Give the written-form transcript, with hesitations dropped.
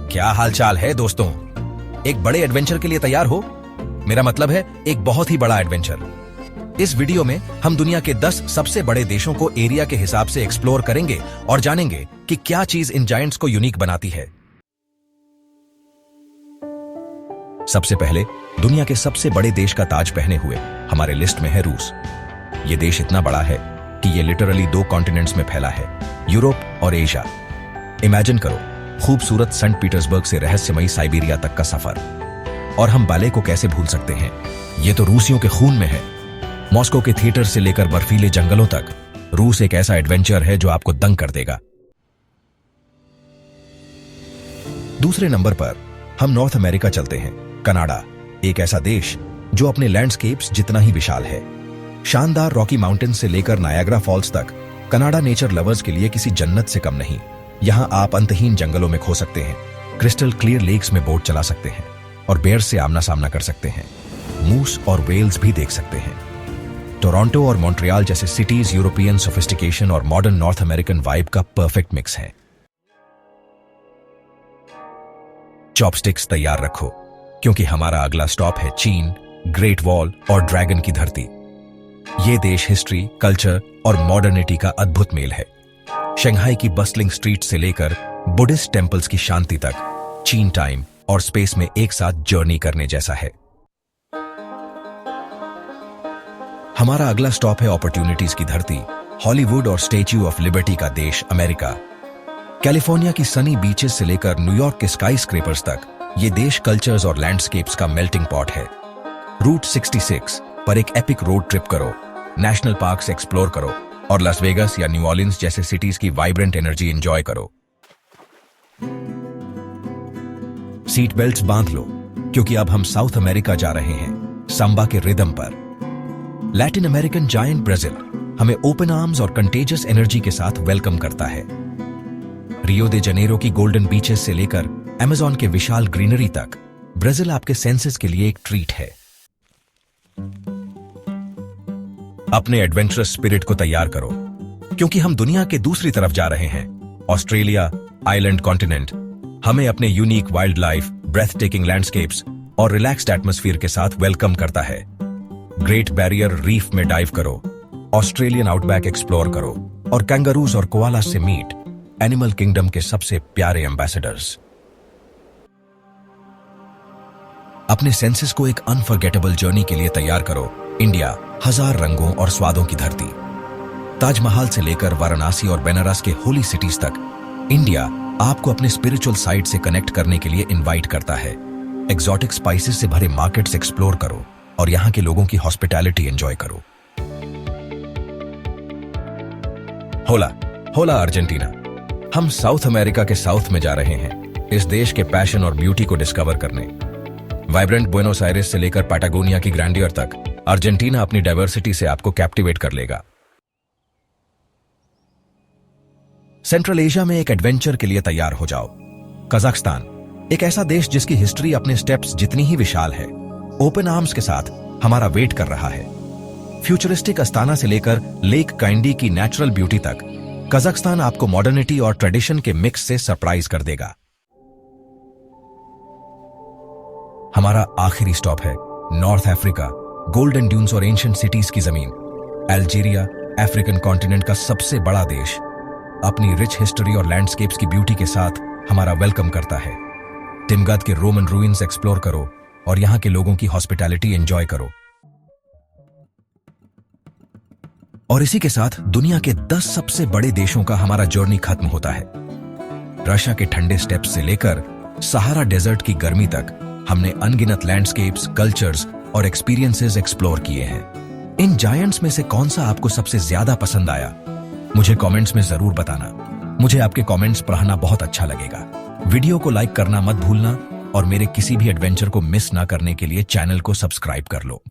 क्या हालचाल है दोस्तों। एक बड़े एडवेंचर के लिए तैयार हो? मेरा मतलब है एक बहुत ही बड़ा एडवेंचर। इस वीडियो में हम दुनिया के 10 सबसे बड़े देशों को एरिया के हिसाब से एक्सप्लोर करेंगे और जानेंगे कि क्या चीज इन जायंट्स को यूनिक बनाती है। सबसे पहले दुनिया के सबसे बड़े देश का ताज पहने हुए हमारे लिस्ट में है रूस। यह देश इतना बड़ा है कि यह लिटरली 2 कॉन्टिनेंट्स में फैला है, यूरोप और एशिया। इमेजिन करो खूबसूरत सेंट पीटर्सबर्ग से रहस्यमयी साइबेरिया तक का सफर। और हम बाले को कैसे भूल सकते हैं, यह तो रूसियों के खून में है। मॉस्को के थिएटर से लेकर बर्फीले जंगलों तक रूस एक ऐसा एडवेंचर है जो आपको दंग कर देगा। दूसरे नंबर पर हम नॉर्थ अमेरिका चलते हैं। कनाडा एक ऐसा देश जो अपने लैंडस्केप्स जितना ही विशाल है। शानदार रॉकी माउंटेन्स से लेकर नायाग्रा फॉल्स तक कनाडा नेचर लवर्स के लिए किसी जन्नत से कम नहीं। यहां आप अंतहीन जंगलों में खो सकते हैं, क्रिस्टल क्लियर लेक्स में बोट चला सकते हैं और बेयर से आमना सामना कर सकते हैं। मूस और वेल्स भी देख सकते हैं। टोरंटो और मॉन्ट्रियल जैसे सिटीज यूरोपियन सोफिस्टिकेशन और मॉडर्न नॉर्थ अमेरिकन वाइब का परफेक्ट मिक्स है। चॉपस्टिक्स तैयार रखो क्योंकि हमारा अगला स्टॉप है चीन, ग्रेट वॉल और ड्रैगन की धरती। यह देश हिस्ट्री, कल्चर और मॉडर्निटी का अद्भुत मेल है। शंघाई की बस्लिंग स्ट्रीट से लेकर बुद्धिस्ट टेम्पल्स की शांति तक चीन टाइम और स्पेस में एक साथ जर्नी करने जैसा है। हमारा अगला स्टॉप है अपॉर्चुनिटीज की धरती, हॉलीवुड और स्टैच्यू ऑफ लिबर्टी का देश अमेरिका। कैलिफोर्निया की सनी बीचेस से लेकर न्यूयॉर्क के स्काई स्क्रेपर्स तक ये देश कल्चर्स और लैंडस्केप्स का मेल्टिंग पॉट है। रूट 66 पर एक एपिक रोड ट्रिप करो, नेशनल पार्क्स एक्सप्लोर करो और लास वेगास या न्यू ऑर्लिन्स जैसे सिटीज की वाइब्रेंट एनर्जी एंजॉय करो। सीट बेल्ट्स बांध लो क्योंकि अब हम साउथ अमेरिका जा रहे हैं, सांबा के रिदम पर। लैटिन अमेरिकन जायंट ब्राजील हमें ओपन आर्म्स और कंटेजियस एनर्जी के साथ वेलकम करता है। रियो दे जनेरो की गोल्डन बीचेस से लेकर अमेज़न के विशाल ग्रीनरी तक ब्राजील आपके सेंसेस के लिए एक ट्रीट है। अपने एडवेंचरस स्पिरिट को तैयार करो क्योंकि हम दुनिया के दूसरी तरफ जा रहे हैं। ऑस्ट्रेलिया आइलैंड कॉन्टिनेंट हमें अपने unique wildlife, breathtaking landscapes और रिलैक्स्ड एटमॉस्फेयर के साथ वेलकम करता है। ग्रेट बैरियर रीफ में डाइव करो, ऑस्ट्रेलियन आउटबैक एक्सप्लोर करो और कैंगरूज और कोआला से मीट एनिमल किंगडम के सबसे प्यारे एम्बेसडर्स। अपने सेंसेस को एक अनफॉरगेटेबल जर्नी के लिए तैयार करो। इंडिया 1000 रंगों और स्वादों की धरती। ताजमहल से लेकर वाराणसी और बेनारस के होली सिटीज तक इंडिया आपको अपने स्पिरिचुअल साइड से कनेक्ट करने के लिए इनवाइट करता है। एक्सोटिक स्पाइसेस से भरे मार्केट्स एक्सप्लोर करो और यहां के लोगों की हॉस्पिटैलिटी एंजॉय करो। होला अर्जेंटीना। हम साउथ अमेरिका के साउथ में जा रहे हैं, इस देश के पैशन और ब्यूटी को डिस्कवर करने। वाइब्रेंट बुएनोस आयरेस से लेकर पैटागोनिया की ग्रैंडियर तक अर्जेंटीना अपनी डाइवर्सिटी से आपको कैप्टिवेट कर लेगा। सेंट्रल एशिया में एक एडवेंचर के लिए तैयार हो जाओ। कजाकिस्तान एक ऐसा देश जिसकी हिस्ट्री अपने स्टेप्स जितनी ही विशाल है, ओपन आर्म्स के साथ हमारा वेट कर रहा है। फ्यूचरिस्टिक अस्ताना से लेकर लेक काइंडी की नेचुरल ब्यूटी तक कजाकिस्तान आपको मॉडर्निटी और ट्रेडिशन के मिक्स से सरप्राइज कर देगा। हमारा आखिरी स्टॉप है नॉर्थ अफ्रीका, गोल्डन ड्यून्स और एंशिएंट सिटीज की जमीन। अल्जीरिया अफ्रीकन कॉन्टिनेंट का सबसे बड़ा देश अपनी रिच हिस्ट्री और लैंडस्केप्स की ब्यूटी के साथ हमारा वेलकम करता है। टिमगत के रोमन रूइंस एक्सप्लोर करो और यहां के लोगों की हॉस्पिटैलिटी एंजॉय करो। और इसी के साथ दुनिया के 10 सबसे बड़े देशों का हमारा जर्नी खत्म होता है। रशिया के ठंडे स्टेप्स से लेकर सहारा डेजर्ट की गर्मी तक हमने अनगिनत लैंडस्केप्स, कल्चर्स और एक्सपीरियंसेस एक्सप्लोर किए हैं। इन जायंट्स में से कौन सा आपको सबसे ज्यादा पसंद आया, मुझे कमेंट्स में जरूर बताना। मुझे आपके कमेंट्स पढ़ना बहुत अच्छा लगेगा। वीडियो को लाइक करना मत भूलना और मेरे किसी भी एडवेंचर को मिस ना करने के लिए चैनल को सब्सक्राइब कर लो।